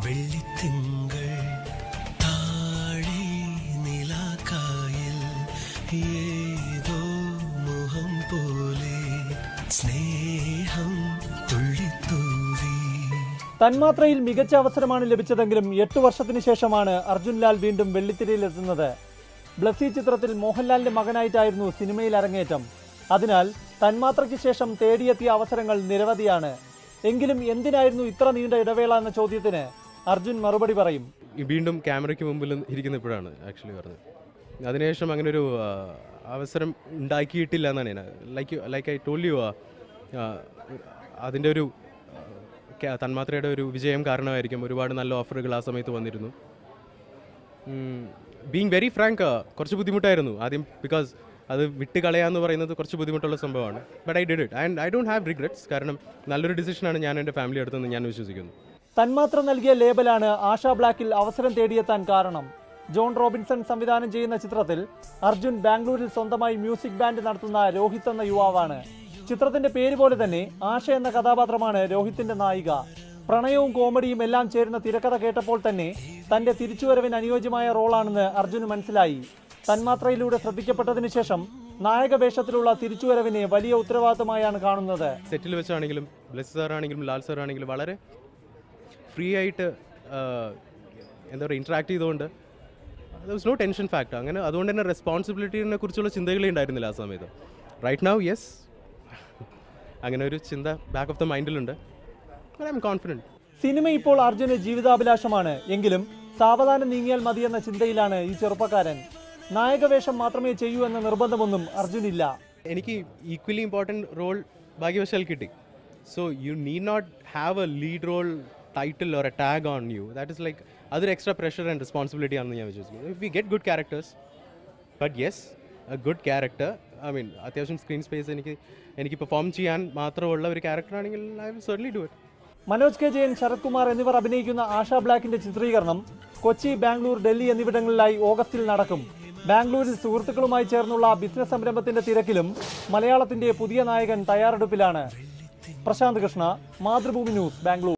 വെള്ളിത്തിങ്കൾ താഴെ നിലാക്കായൽ ഏതോ മോഹം പോലെ സ്നേഹം തുള്ളിത്തൂവി. തന്മാത്രയിൽ മികച്ച അവസരമാണ് ലഭിച്ചതെങ്കിലും 8 വർഷത്തിന് ശേഷമാണ് അർജുൻ ലാൽ വീണ്ടും വെള്ളിത്തിരയിലെത്തുന്നത്. ബ്ലസ്സി ചിത്രത്തിൽ മോഹൻലാലിന്റെ മകനായിട്ടായിരുന്നു സിനിമയിൽ അരങ്ങേറ്റം. അതിനാൽ തന്മാത്രയ്ക്ക് ശേഷം തേടിയെത്തിയ അവസരങ്ങൾ നിരവധിയാണ്. എങ്കിലും എന്തിനായിരുന്നു ഇത്ര നീണ്ട ഇടവേള എന്ന ചോദ്യത്തിന് അർജുൻ മറുപടി പറയും. വീണ്ടും ക്യാമറയ്ക്ക് മുമ്പിൽ ഇരിക്കുന്ന ഇപ്പോഴാണ് ആക്ച്വലി പറഞ്ഞത്. അതിനുശേഷം അങ്ങനെ ഒരു അവസരം ഉണ്ടാക്കിയിട്ടില്ല എന്നാണ് ലൈക്ക് ഐ ടോൾഡ് യു. അതിൻ്റെ ഒരു തന്മാത്രയുടെ ഒരു വിജയം കാരണമായിരിക്കും ഒരുപാട് നല്ല ഓഫറുകൾ ആ സമയത്ത് വന്നിരുന്നു. ബീങ് വെരി ഫ്രാങ്ക്, കുറച്ച് ബുദ്ധിമുട്ടായിരുന്നു ആദ്യം. ബിക്കോസ് അത് വിട്ട് കളയാന്ന് പറയുന്നത് കുറച്ച് ബുദ്ധിമുട്ടുള്ള സംഭവമാണ്. But I did it and I don't have regrets. കാരണം നല്ലൊരു ഡിസിഷനാണ് ഞാൻ എൻ്റെ ഫാമിലി എടുത്തതെന്ന് ഞാൻ വിശ്വസിക്കുന്നു. തന്മാത്ര നൽകിയ ലേബലാണ് ആശാ ബ്ലാക്കിൽ അവസരം തേടിയെത്താൻ കാരണം. ജോൺ റോബിൻസൺ സംവിധാനം ചെയ്യുന്ന ചിത്രത്തിൽ അർജുൻ ബാംഗ്ലൂരിൽ സ്വന്തമായി മ്യൂസിക് ബാൻഡ് നടത്തുന്ന രോഹിത് എന്ന യുവാവാണ്. ചിത്രത്തിന്റെ പേര് പോലെ തന്നെ ആശ എന്ന കഥാപാത്രമാണ് രോഹിത്തിന്റെ നായിക. പ്രണയവും കോമഡിയും എല്ലാം ചേരുന്ന തിരക്കഥ കേട്ടപ്പോൾ തന്നെ തന്റെ തിരിച്ചുവരവിന് അനുയോജ്യമായ റോളാണെന്ന് അർജുന് മനസ്സിലായി. തന്മാത്രയിലൂടെ ശ്രദ്ധിക്കപ്പെട്ടതിന് ശേഷം നായക വേഷത്തിലുള്ള തിരിച്ചുവരവിനെ വലിയ ഉത്തരവാദിത്തമായാണ് കാണുന്നത്. സെറ്റിൽ വെച്ചാണെങ്കിലും ബ്ലെസ് സാറാണെങ്കിലും ലാൽ സാറാണെങ്കിലും വളരെ ഫ്രീ ആയിട്ട് എന്താ പറയുക ഇൻട്രാക്ട് ചെയ്തുകൊണ്ട് വാസ് നോ ടെൻഷൻ ഫാക്ടർ. അങ്ങനെ അതുകൊണ്ട് തന്നെ റെസ്പോൺസിബിലിറ്റിനെ കുറിച്ചുള്ള ചിന്തകളേ ഉണ്ടായിരുന്നില്ല ആ സമയത്ത്. റൈറ്റ് നൗ യെസ്, അങ്ങനെ ഒരു ചിന്ത ബാക്ക് ഓഫ് ദ മൈൻഡിലുണ്ട്. I am confident. സിനിമ ഇപ്പോൾ അർജുന് ജീവിതാഭിലാഷമാണ്. എങ്കിലും സാവധാനം നീങ്ങിയാൽ മതിയെന്ന ചിന്തയിലാണ് ഈ ചെറുപ്പക്കാരൻ. നായകവേഷം മാത്രമേ ചെയ്യൂ എന്ന നിർബന്ധമൊന്നും അർജുനില്ല. എനിക്ക് ഈക്വലി ഇമ്പോർട്ടൻറ്റ് റോൾ ഭാഗ്യവശാൽ കിട്ടി. So you need not have a lead role title or a tag on you. That is like അതൊരു എക്സ്ട്രാ പ്രഷർ ആൻഡ് റെസ്പോൺസിബിലിറ്റി ആണെന്ന് ഞാൻ വിശ്വസിക്കുന്നു. If we get good characters, but yes a good character, I mean അത്യാവശ്യം screen space എനിക്ക് perform ചെയ്യാൻ മാത്രമുള്ള ഒരു ക്യാരക്ടറാണെങ്കിൽ I will certainly do it. Manoj K Jayan, Sarath Kumar എന്നിവർ അഭിനയിക്കുന്ന ആശാ ബ്ലാക്കിന്റെ ചിത്രീകരണം കൊച്ചി, ബാംഗ്ലൂർ, ഡൽഹി എന്നിവിടങ്ങളിലായി ഓഗസ്റ്റിൽ നടക്കും. ബാംഗ്ലൂരിൽ സുഹൃത്തുക്കളുമായി ചേർന്നുള്ള ബിസിനസ് സംരംഭത്തിന്റെ തിരക്കിലും മലയാളത്തിന്റെ പുതിയ നായകൻ തയ്യാറെടുപ്പിലാണ്. പ്രശാന്ത് കൃഷ്ണ, മാതൃഭൂമി ന്യൂസ്, ബാംഗ്ലൂർ.